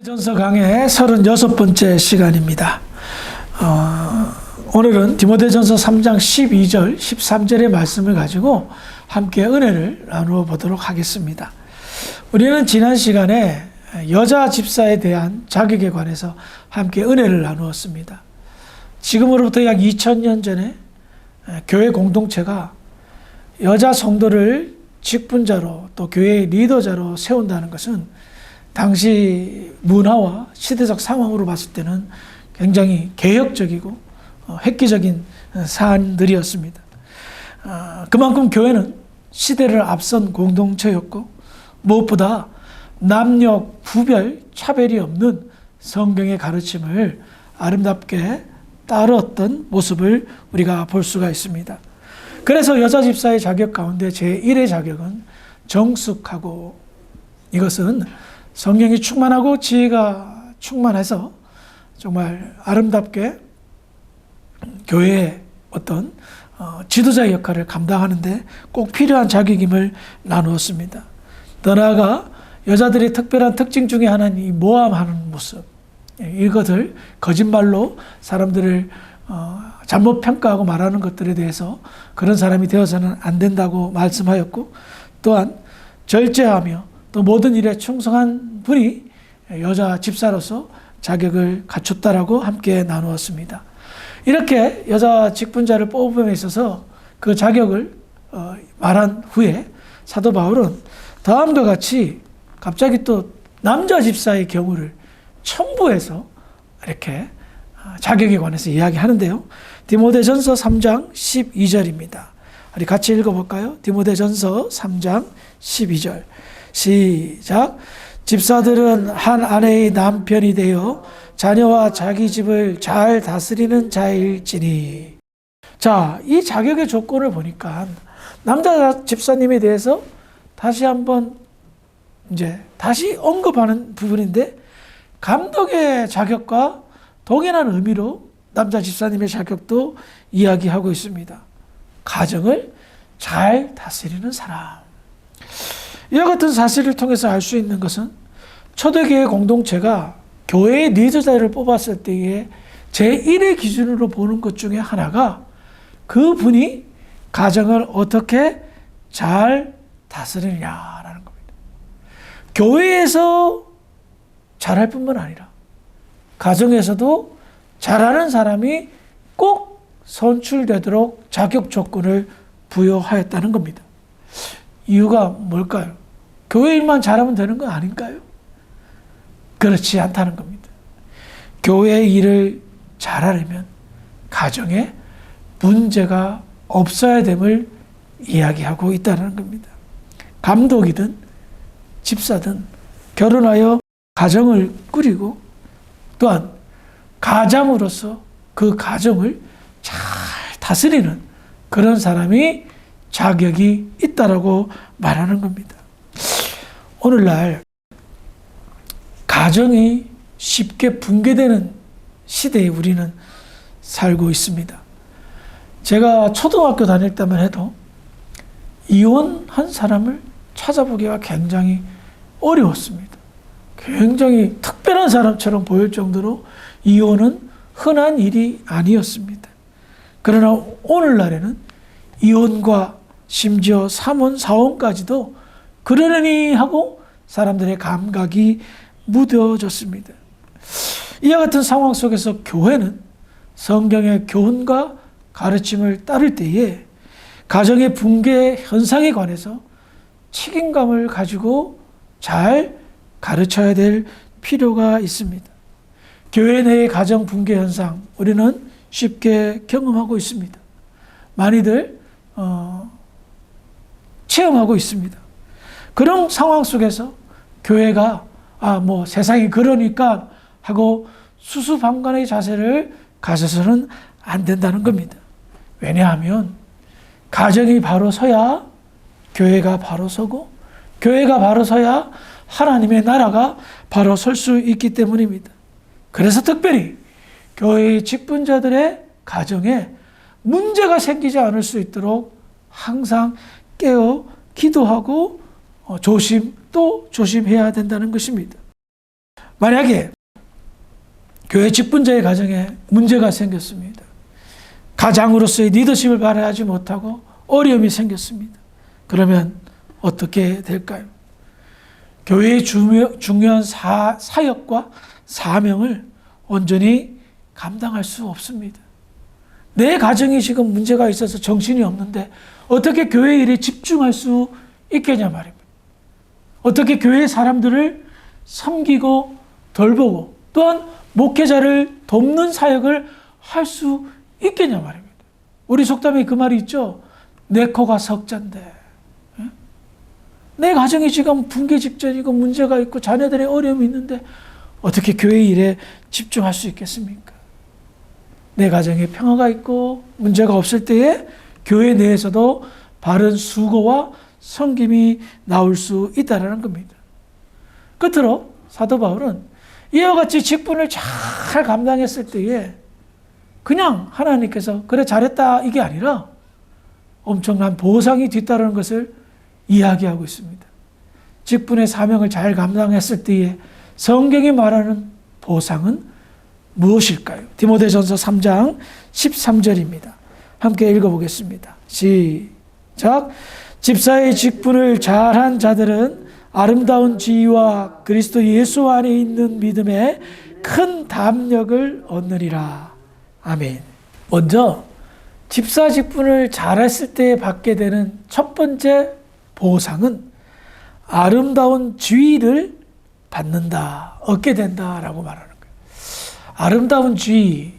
디모데전서 강의 36번째 시간입니다. 오늘은 디모데전서 3장 12절, 13절의 말씀을 가지고 함께 은혜를 나누어 보도록 하겠습니다. 우리는 지난 시간에 여자 집사에 대한 자격에 관해서 함께 은혜를 나누었습니다. 지금으로부터 약 2000년 전에 교회 공동체가 여자 성도를 직분자로 또 교회의 리더자로 세운다는 것은 당시 문화와 시대적 상황으로 봤을 때는 굉장히 개혁적이고 획기적인 사안들이었습니다. 그만큼 교회는 시대를 앞선 공동체였고 무엇보다 남녀 구별, 차별이 없는 성경의 가르침을 아름답게 따르었던 모습을 우리가 볼 수가 있습니다. 그래서 여자 집사의 자격 가운데 제1의 자격은 정숙하고, 이것은 성령이 충만하고 지혜가 충만해서 정말 아름답게 교회의 어떤 지도자의 역할을 감당하는데 꼭 필요한 자격임을 나누었습니다. 더 나아가 여자들의 특별한 특징 중에 하나는 이 모함하는 모습, 이것을 거짓말로 사람들을 잘못 평가하고 말하는 것들에 대해서 그런 사람이 되어서는 안 된다고 말씀하였고, 또한 절제하며 또 모든 일에 충성한 분이 여자 집사로서 자격을 갖췄다라고 함께 나누었습니다. 이렇게 여자 직분자를 뽑음에 있어서 그 자격을 말한 후에 사도 바울은 다음과 같이 갑자기 또 남자 집사의 경우를 첨부해서 이렇게 자격에 관해서 이야기하는데요. 디모데전서 3장 12절입니다. 우리 같이 읽어볼까요? 디모데전서 3장 12절. 시작. 집사들은 한 아내의 남편이 되어 자녀와 자기 집을 잘 다스리는 자일지니. 자, 이 자격의 조건을 보니까 남자 집사님에 대해서 다시 한번 다시 언급하는 부분인데, 감독의 자격과 동일한 의미로 남자 집사님의 자격도 이야기하고 있습니다. 가정을 잘 다스리는 사람. 이와 같은 사실을 통해서 알 수 있는 것은 초대교회 공동체가 교회의 리더자를 뽑았을 때에 제1의 기준으로 보는 것 중에 하나가 그분이 가정을 어떻게 잘 다스리느냐라는 겁니다. 교회에서 잘할 뿐만 아니라 가정에서도 잘하는 사람이 꼭 선출되도록 자격 조건을 부여하였다는 겁니다. 이유가 뭘까요? 교회 일만 잘하면 되는 건 아닌가요? 그렇지 않다는 겁니다. 교회 일을 잘하려면 가정에 문제가 없어야 됨을 이야기하고 있다는 겁니다. 감독이든 집사든 결혼하여 가정을 꾸리고 또한 가장으로서 그 가정을 잘 다스리는 그런 사람이 자격이 있다라고 말하는 겁니다. 오늘날 가정이 쉽게 붕괴되는 시대에 우리는 살고 있습니다. 제가 초등학교 다닐 때만 해도 이혼한 사람을 찾아보기가 굉장히 어려웠습니다. 굉장히 특별한 사람처럼 보일 정도로 이혼은 흔한 일이 아니었습니다. 그러나 오늘날에는 이혼과 심지어 삼혼, 사혼까지도 그러려니 하고 사람들의 감각이 무뎌졌습니다. 이와 같은 상황 속에서 교회는 성경의 교훈과 가르침을 따를 때에 가정의 붕괴 현상에 관해서 책임감을 가지고 잘 가르쳐야 될 필요가 있습니다. 교회 내의 가정 붕괴 현상, 우리는 쉽게 경험하고 있습니다. 많이들 체험하고 있습니다. 그런 상황 속에서 교회가 세상이 그러니까 하고 수수방관의 자세를 가져서는 안 된다는 겁니다. 왜냐하면 가정이 바로 서야 교회가 바로 서고, 교회가 바로 서야 하나님의 나라가 바로 설 수 있기 때문입니다. 그래서 특별히 교회의 직분자들의 가정에 문제가 생기지 않을 수 있도록 항상 깨어 기도하고 조심해야 된다는 것입니다. 만약에 교회 직분자의 가정에 문제가 생겼습니다. 가장으로서의 리더십을 발휘하지 못하고 어려움이 생겼습니다. 그러면 어떻게 될까요? 교회의 중요한 사역과 사명을 온전히 감당할 수 없습니다. 내 가정이 지금 문제가 있어서 정신이 없는데 어떻게 교회 일에 집중할 수 있겠냐 말입니다. 어떻게 교회 사람들을 섬기고 돌보고 또한 목회자를 돕는 사역을 할 수 있겠냐 말입니다. 우리 속담에 그 말이 있죠. 내 코가 석잔데. 내 가정이 지금 붕괴 직전이고 문제가 있고 자녀들의 어려움이 있는데 어떻게 교회 일에 집중할 수 있겠습니까? 내 가정에 평화가 있고 문제가 없을 때에 교회 내에서도 바른 수고와 섬김이 나올 수 있다는 겁니다. 끝으로 사도 바울은 이와 같이 직분을 잘 감당했을 때에 그냥 하나님께서 그래 잘했다 이게 아니라 엄청난 보상이 뒤따르는 것을 이야기하고 있습니다. 직분의 사명을 잘 감당했을 때에 성경이 말하는 보상은 무엇일까요? 디모데전서 3장 13절입니다. 함께 읽어보겠습니다. 시작. 집사의 직분을 잘한 자들은 아름다운 지위와 그리스도 예수 안에 있는 믿음에 큰 담력을 얻느리라. 아멘. 먼저 집사 직분을 잘했을 때 받게 되는 첫 번째 보상은 아름다운 지위를 받는다, 얻게 된다라고 말하는 거예요. 아름다운 지위,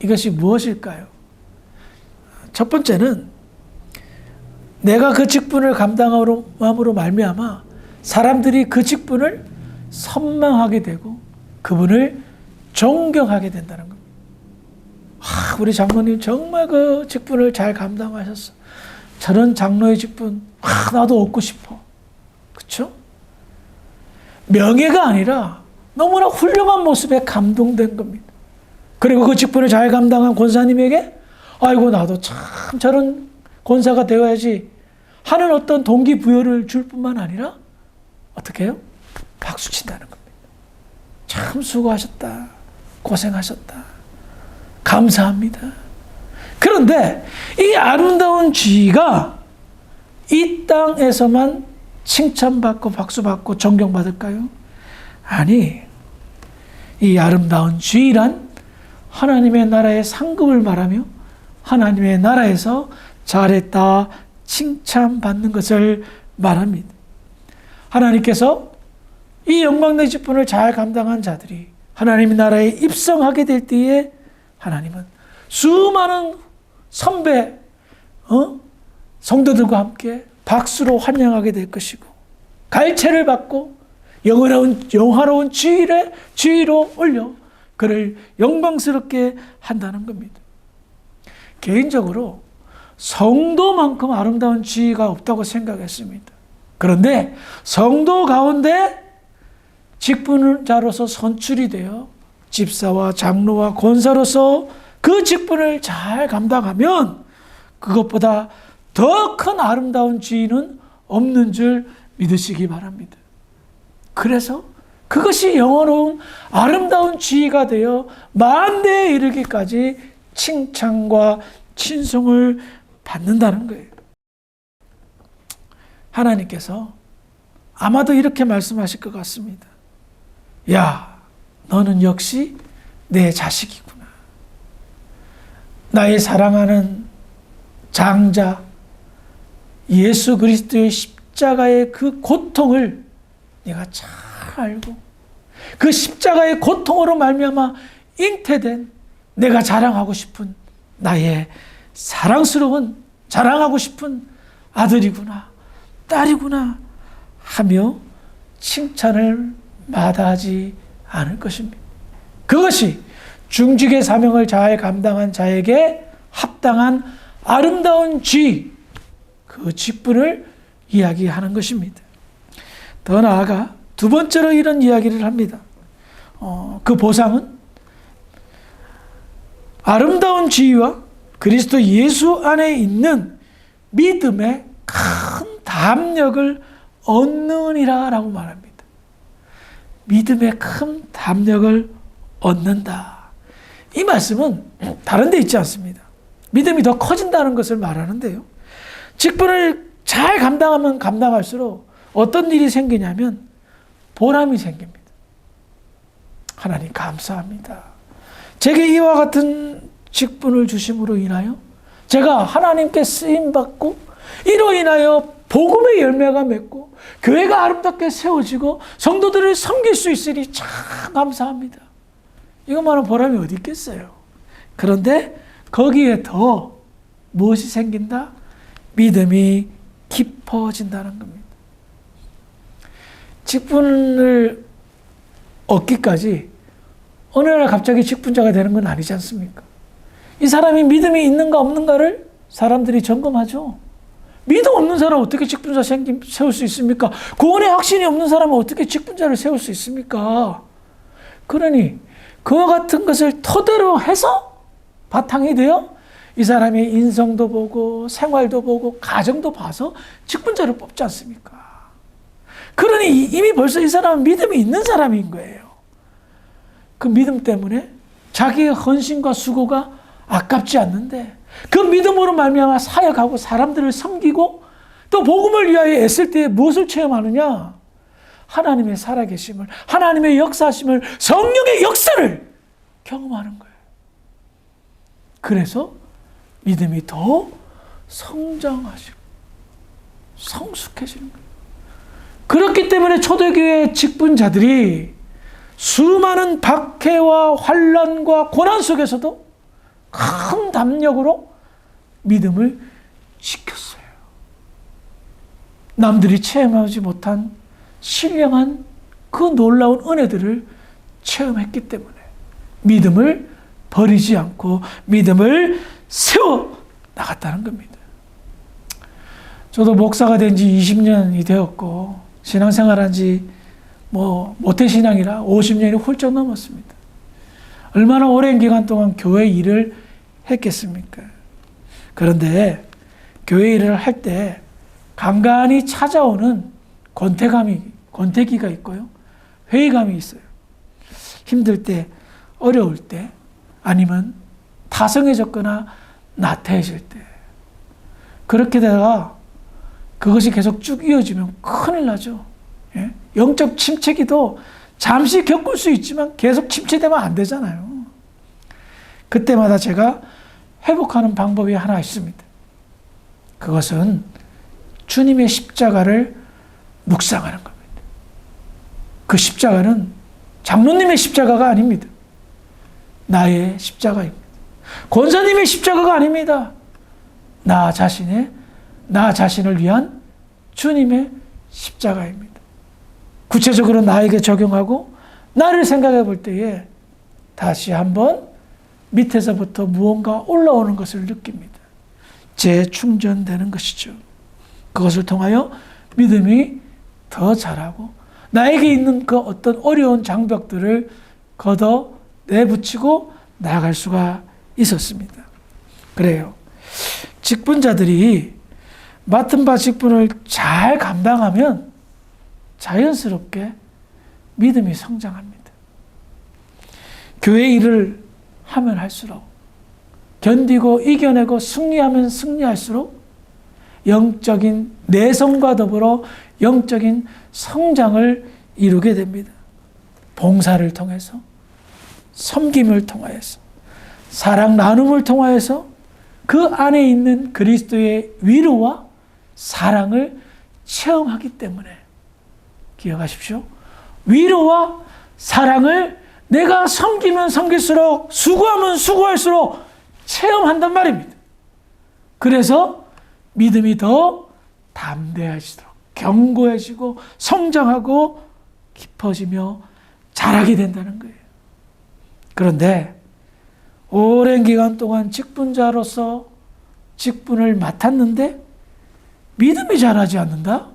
이것이 무엇일까요? 첫 번째는 내가 그 직분을 감당함으로 말미암아 사람들이 그 직분을 선망하게 되고 그분을 존경하게 된다는 겁니다. 우리 장로님 정말 그 직분을 잘 감당하셨어. 저런 장로의 직분 나도 얻고 싶어. 그렇죠? 명예가 아니라 너무나 훌륭한 모습에 감동된 겁니다. 그리고 그 직분을 잘 감당한 권사님에게 아이고 나도 참 저런 권사가 되어야지 하는 어떤 동기부여를 줄 뿐만 아니라 어떻게 해요? 박수 친다는 겁니다. 참 수고하셨다. 고생하셨다. 감사합니다. 그런데 이 아름다운 지위가 이 땅에서만 칭찬받고 박수받고 존경받을까요? 아니, 이 아름다운 지위란 하나님의 나라의 상급을 말하며 하나님의 나라에서 잘했다 칭찬받는 것을 말합니다. 하나님께서 이 영광의 직분을 잘 감당한 자들이 하나님의 나라에 입성하게 될 때에 하나님은 수많은 선배 성도들과 함께 박수로 환영하게 될 것이고 갈채를 받고 영화로운 지위로 올려 그를 영광스럽게 한다는 겁니다. 개인적으로 성도만큼 아름다운 지위가 없다고 생각했습니다. 그런데 성도 가운데 직분자로서 선출이 되어 집사와 장로와 권사로서 그 직분을 잘 감당하면 그것보다 더 큰 아름다운 지위는 없는 줄 믿으시기 바랍니다. 그래서 그것이 영원로운 아름다운 지위가 되어 만대에 이르기까지 칭찬과 친송을 받는다는 거예요. 하나님께서 아마도 이렇게 말씀하실 것 같습니다. 야, 너는 역시 내 자식이구나. 나의 사랑하는 장자 예수 그리스도의 십자가의 그 고통을 네가 잘 알고 그 십자가의 고통으로 말미암아 잉태된 내가 자랑하고 싶은 나의 사랑스러운 자랑하고 싶은 아들이구나 딸이구나 하며 칭찬을 마다하지 않을 것입니다. 그것이 중직의 사명을 잘 감당한 자에게 합당한 아름다운 지위, 그 직분을 이야기하는 것입니다. 더 나아가 두 번째로 이런 이야기를 합니다. 그 보상은 아름다운 지위와 그리스도 예수 안에 있는 믿음의 큰 담력을 얻느니라 라고 말합니다. 믿음의 큰 담력을 얻는다. 이 말씀은 다른 데 있지 않습니다. 믿음이 더 커진다는 것을 말하는데요. 직분을 잘 감당하면 감당할수록 어떤 일이 생기냐면 보람이 생깁니다. 하나님 감사합니다. 제게 이와 같은 직분을 주심으로 인하여 제가 하나님께 쓰임받고 이로 인하여 복음의 열매가 맺고 교회가 아름답게 세워지고 성도들을 섬길 수 있으니 참 감사합니다. 이것만한 보람이 어디 있겠어요. 그런데 거기에 더 무엇이 생긴다? 믿음이 깊어진다는 겁니다. 직분을 얻기까지 어느 날 갑자기 직분자가 되는 건 아니지 않습니까? 이 사람이 믿음이 있는가 없는가를 사람들이 점검하죠. 믿음 없는 사람 어떻게 직분자 세울 수 있습니까? 구원의 확신이 없는 사람은 어떻게 직분자를 세울 수 있습니까? 그러니 그와 같은 것을 토대로 해서 바탕이 되어 이 사람의 인성도 보고 생활도 보고 가정도 봐서 직분자를 뽑지 않습니까? 그러니 이미 벌써 이 사람은 믿음이 있는 사람인 거예요. 그 믿음 때문에 자기의 헌신과 수고가 아깝지 않는데 그 믿음으로 말미암아 사역하고 사람들을 섬기고 또 복음을 위하여 애쓸 때에 무엇을 체험하느냐? 하나님의 살아계심을, 하나님의 역사심을, 성령의 역사를 경험하는 거예요. 그래서 믿음이 더 성장하시고 성숙해지는 거예요. 그렇기 때문에 초대교회 직분자들이 수많은 박해와 환난과 고난 속에서도 큰 담력으로 믿음을 지켰어요. 남들이 체험하지 못한 신령한 그 놀라운 은혜들을 체험했기 때문에 믿음을 버리지 않고 믿음을 세워 나갔다는 겁니다. 저도 목사가 된 지 20년이 되었고 신앙생활한 지 모태신앙이라 50년이 훌쩍 넘었습니다. 얼마나 오랜 기간 동안 교회 일을 했겠습니까? 그런데 교회 일을 할 때 간간히 찾아오는 권태기가 있고요. 회의감이 있어요. 힘들 때, 어려울 때, 아니면 타성해졌거나 나태해질 때. 그렇게 되다가 그것이 계속 쭉 이어지면 큰일 나죠. 예? 영적 침체기도 잠시 겪을 수 있지만 계속 침체되면 안 되잖아요. 그때마다 제가 회복하는 방법이 하나 있습니다. 그것은 주님의 십자가를 묵상하는 겁니다. 그 십자가는 장로님의 십자가가 아닙니다. 나의 십자가입니다. 권사님의 십자가가 아닙니다. 나 자신을 위한 주님의 십자가입니다. 구체적으로 나에게 적용하고 나를 생각해 볼 때에 다시 한번 밑에서부터 무언가 올라오는 것을 느낍니다. 재충전되는 것이죠. 그것을 통하여 믿음이 더 자라고 나에게 있는 그 어떤 어려운 장벽들을 걷어 내붙이고 나아갈 수가 있었습니다. 그래요. 직분자들이 맡은 바 직분을 잘 감당하면 자연스럽게 믿음이 성장합니다. 교회 일을 하면 할수록 견디고 이겨내고 승리하면 승리할수록 영적인 내성과 더불어 영적인 성장을 이루게 됩니다. 봉사를 통해서, 섬김을 통하여서, 사랑 나눔을 통하여서 그 안에 있는 그리스도의 위로와 사랑을 체험하기 때문에 기억하십시오. 위로와 사랑을 내가 섬기면 섬길수록 수고하면 수고할수록 체험한단 말입니다. 그래서 믿음이 더 담대해지도록 견고해지고 성장하고 깊어지며 자라게 된다는 거예요. 그런데 오랜 기간 동안 직분자로서 직분을 맡았는데 믿음이 자라지 않는다?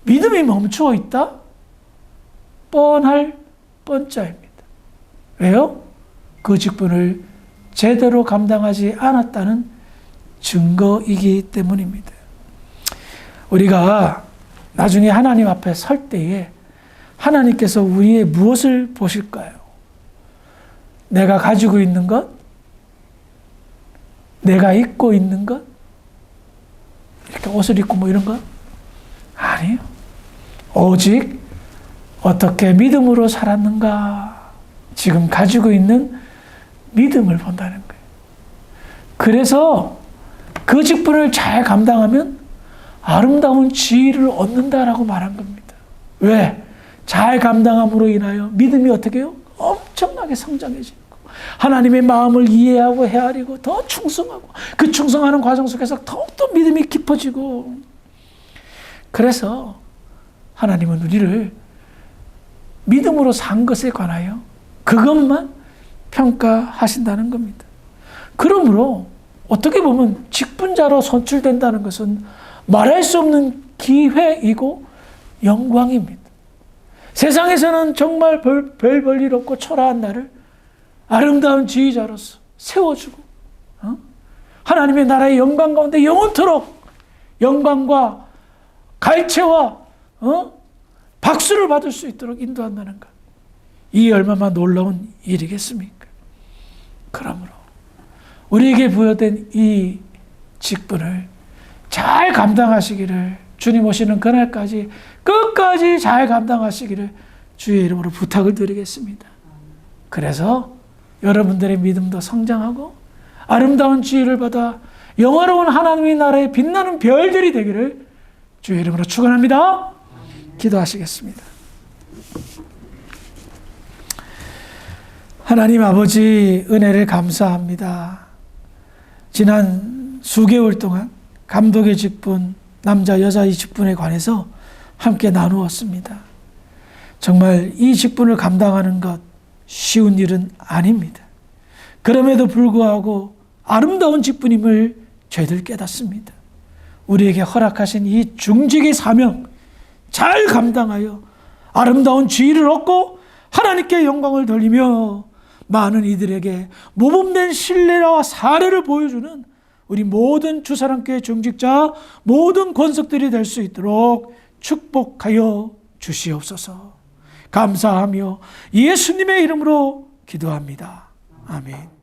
믿음이 멈추어 있다? 뻔할 뻔짜입니다. 왜요? 그 직분을 제대로 감당하지 않았다는 증거이기 때문입니다. 우리가 나중에 하나님 앞에 설 때에 하나님께서 우리의 무엇을 보실까요? 내가 가지고 있는 것? 내가 입고 있는 것? 이렇게 옷을 입고 뭐 이런 것? 아니에요. 오직 어떻게 믿음으로 살았는가? 지금 가지고 있는 믿음을 본다는 거예요. 그래서 그 직분을 잘 감당하면 아름다운 지위를 얻는다라고 말한 겁니다. 왜? 잘 감당함으로 인하여 믿음이 어떻게 해요? 엄청나게 성장해지고 하나님의 마음을 이해하고 헤아리고 더 충성하고 그 충성하는 과정 속에서 더욱더 믿음이 깊어지고 그래서 하나님은 우리를 믿음으로 산 것에 관하여 그것만 평가하신다는 겁니다. 그러므로 어떻게 보면 직분자로 선출된다는 것은 말할 수 없는 기회이고 영광입니다. 세상에서는 정말 별 일 없고 초라한 나를 아름다운 지휘자로서 세워주고 하나님의 나라의 영광 가운데 영원토록 영광과 갈채와 박수를 받을 수 있도록 인도한다는 것. 이 얼마나 놀라운 일이겠습니까? 그러므로 우리에게 부여된 이 직분을 잘 감당하시기를 주님 오시는 그날까지 끝까지 잘 감당하시기를 주의 이름으로 부탁을 드리겠습니다. 그래서 여러분들의 믿음도 성장하고 아름다운 지혜를 받아 영화로운 하나님의 나라에 빛나는 별들이 되기를 주의 이름으로 축원합니다. 기도하시겠습니다. 하나님 아버지 은혜를 감사합니다. 지난 수개월 동안 감독의 직분, 남자 여자 이 직분에 관해서 함께 나누었습니다. 정말 이 직분을 감당하는 것 쉬운 일은 아닙니다. 그럼에도 불구하고 아름다운 직분임을 저희들 깨닫습니다. 우리에게 허락하신 이 중직의 사명 잘 감당하여 아름다운 지위를 얻고 하나님께 영광을 돌리며 많은 이들에게 모범된 신뢰와 사례를 보여주는 우리 모든 주사랑교회 중직자 모든 권속들이 될 수 있도록 축복하여 주시옵소서. 감사하며 예수님의 이름으로 기도합니다. 아멘.